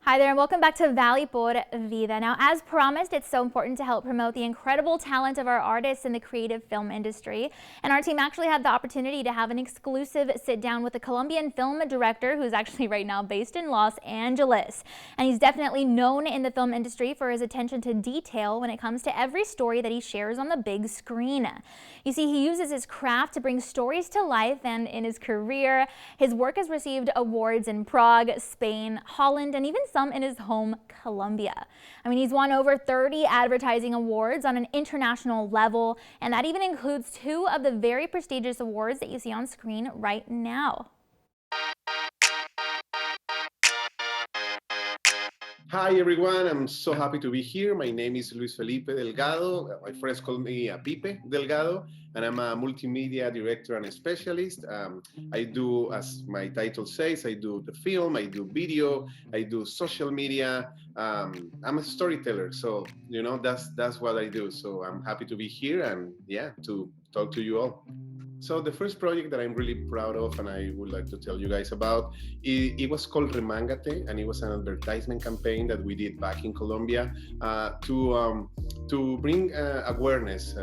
Hi there and welcome back to Valley por Vida. Now, as promised, it's so important to help promote the incredible talent of our artists in the creative film industry. And our team actually had the opportunity to have an exclusive sit down with a Colombian film director who's actually right now based in Los Angeles. And he's definitely known in the film industry for his attention to detail when it comes to every story that he shares on the big screen. You see, he uses his craft to bring stories to life, and in his career, his work has received awards in Prague, Spain, Holland, and even some in his home, Colombia. I mean, he's won over 30 advertising awards on an international level, and that even includes 2 of the very prestigious awards that you see on screen right now. Hi everyone, I'm so happy to be here. My name is Luis Felipe Delgado. My friends call me Pipe Delgado, and I'm a multimedia director and a specialist. I do, as my title says, I do the film, I do video, I do social media. I'm a storyteller, so that's what I do. So I'm happy to be here and to talk to you all. So the first project that I'm really proud of and I would like to tell you guys about, it was called Remangate, and it was an advertisement campaign that we did back in Colombia to bring awareness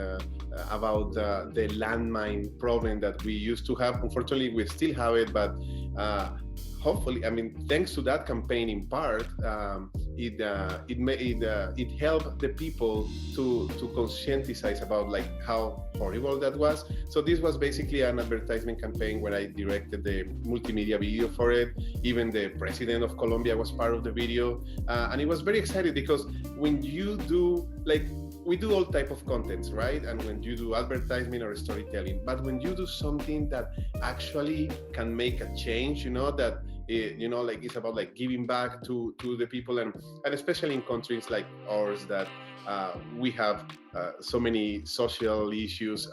about the landmine problem that we used to have. Unfortunately, we still have it, but hopefully, I mean, thanks to that campaign in part, it helped the people to conscientize about like how horrible that was. So this was basically an advertisement campaign where I directed the multimedia video for it. Even the president of Colombia was part of the video, and it was very exciting because when you do we do all type of contents, right? And when you do advertisement or storytelling, but when you do something that actually can make a change, that it's about like giving back to the people, and especially in countries like ours that we have so many social issues.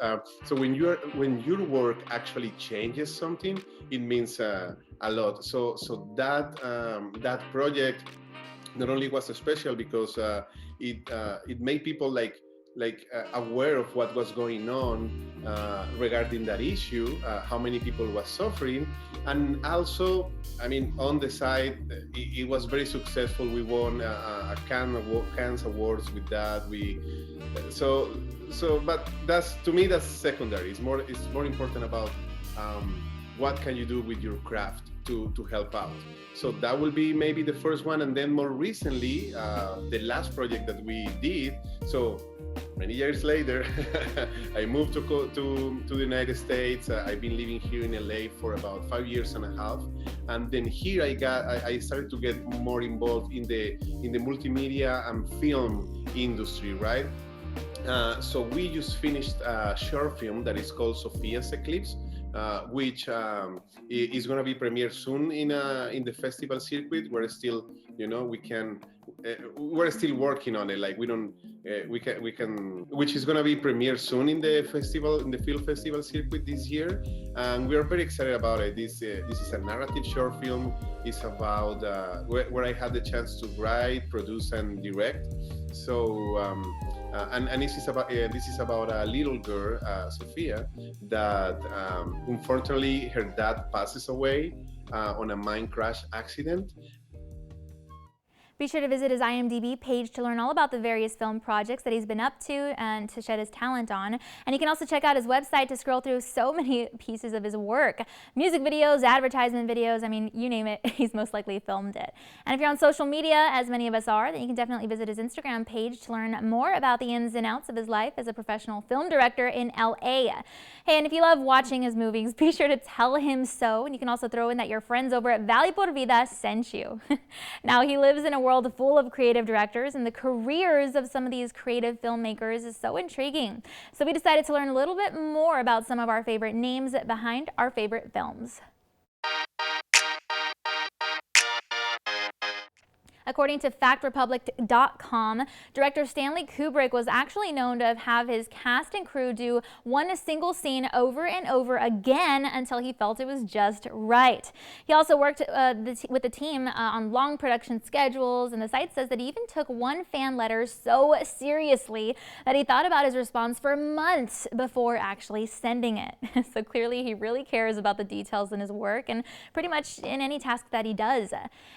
So when your work actually changes something, it means a lot. So that project not only was special because it made people aware of what was going on regarding that issue, how many people was suffering, and also, I mean, on the side, it was very successful. We won a Cannes Awards with that. But that's, to me, that's secondary. It's more important about what can you do with your craft to help out. So that will be maybe the first one, and then more recently, the last project that we did. So many years later, I moved to the United States. I've been living here in LA for about 5 years and a half, and then here I started to get more involved in the multimedia and film industry, right? So we just finished a short film that is called Sophia's Eclipse, which is going to be premiered soon in the festival circuit. We're still, we're still working on it. Like we can, which is going to be premiered soon in the film festival circuit this year, and we are very excited about it. This is a narrative short film. It's about where I had the chance to write, produce, and direct. So. And this is about a little girl, Sophia, that unfortunately her dad passes away on a mine crash accident. Be sure to visit his IMDb page to learn all about the various film projects that he's been up to and to shed his talent on. And you can also check out his website to scroll through so many pieces of his work. Music videos, advertisement videos, I mean, you name it, he's most likely filmed it. And if you're on social media, as many of us are, then you can definitely visit his Instagram page to learn more about the ins and outs of his life as a professional film director in LA. Hey, and if you love watching his movies, be sure to tell him so. And you can also throw in that your friends over at Valley por Vida sent you. Now, he lives in a world full of creative directors, and the careers of some of these creative filmmakers is so intriguing. So we decided to learn a little bit more about some of our favorite names behind our favorite films. According to FactRepublic.com, director Stanley Kubrick was actually known to have his cast and crew do one single scene over and over again until he felt it was just right. He also worked with the team on long production schedules, and the site says that he even took one fan letter so seriously that he thought about his response for months before actually sending it. So clearly he really cares about the details in his work and pretty much in any task that he does.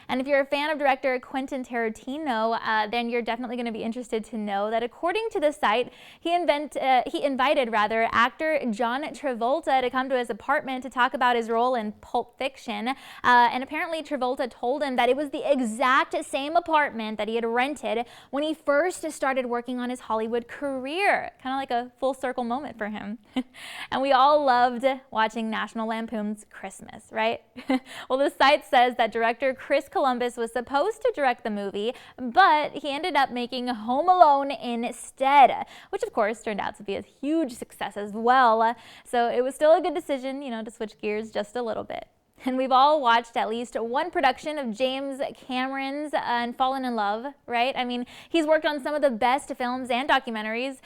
And if you're a fan of director Quentin Tarantino, then you're definitely going to be interested to know that according to the site, he invited actor John Travolta to come to his apartment to talk about his role in Pulp Fiction. And apparently Travolta told him that it was the exact same apartment that he had rented when he first started working on his Hollywood career. Kind of like a full circle moment for him. And we all loved watching National Lampoon's Christmas, right? Well, the site says that director Chris Columbus was supposed to direct the movie, but he ended up making Home Alone instead, which of course turned out to be a huge success as well. So it was still a good decision, to switch gears just a little bit. And we've all watched at least one production of James Cameron's and fallen in love, right? I mean, he's worked on some of the best films and documentaries,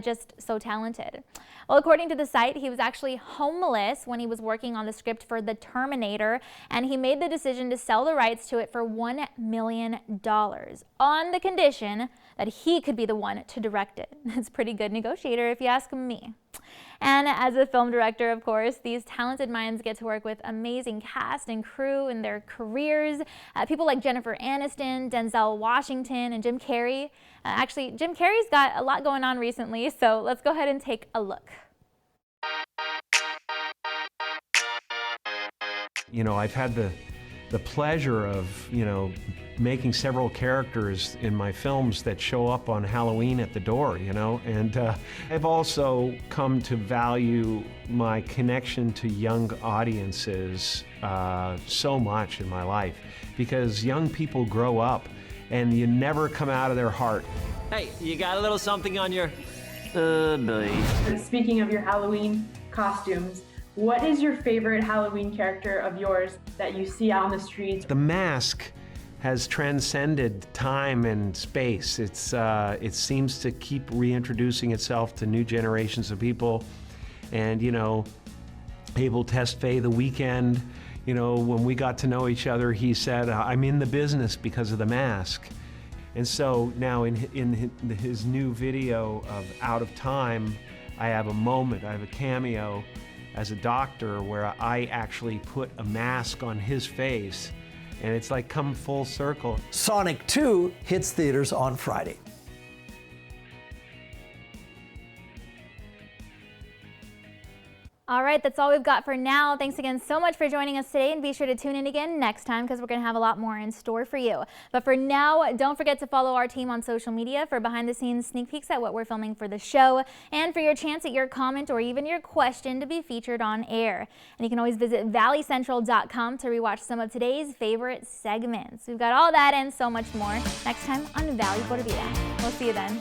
just so talented. Well, according to the site, he was actually homeless when he was working on the script for The Terminator, and he made the decision to sell the rights to it for $1 million on the condition that he could be the one to direct it. That's a pretty good negotiator if you ask me. And as a film director, of course, these talented minds get to work with amazing cast and crew in their careers. People like Jennifer Aniston, Denzel Washington, and Jim Carrey. Actually, Jim Carrey's got a lot going on recently, so let's go ahead and take a look. I've had the pleasure of, making several characters in my films that show up on Halloween at the door, and I've also come to value my connection to young audiences so much in my life, because young people grow up and you never come out of their heart. Hey, you got a little something on your belly. Speaking of your Halloween costumes, what is your favorite Halloween character of yours that you see out on the streets? The mask has transcended time and space. It seems to keep reintroducing itself to new generations of people. And, Abel Tesfaye, The Weeknd, when we got to know each other, he said, I'm in the business because of the mask. And so now in his new video of Out of Time, I have a moment, I have a cameo as a doctor where I actually put a mask on his face, and it's like come full circle. Sonic 2 hits theaters on Friday. All right, that's all we've got for now. Thanks again so much for joining us today, and be sure to tune in again next time because we're going to have a lot more in store for you. But for now, don't forget to follow our team on social media for behind-the-scenes sneak peeks at what we're filming for the show, and for your chance at your comment or even your question to be featured on air. And you can always visit valleycentral.com to rewatch some of today's favorite segments. We've got all that and so much more next time on Valley por Vida. We'll see you then.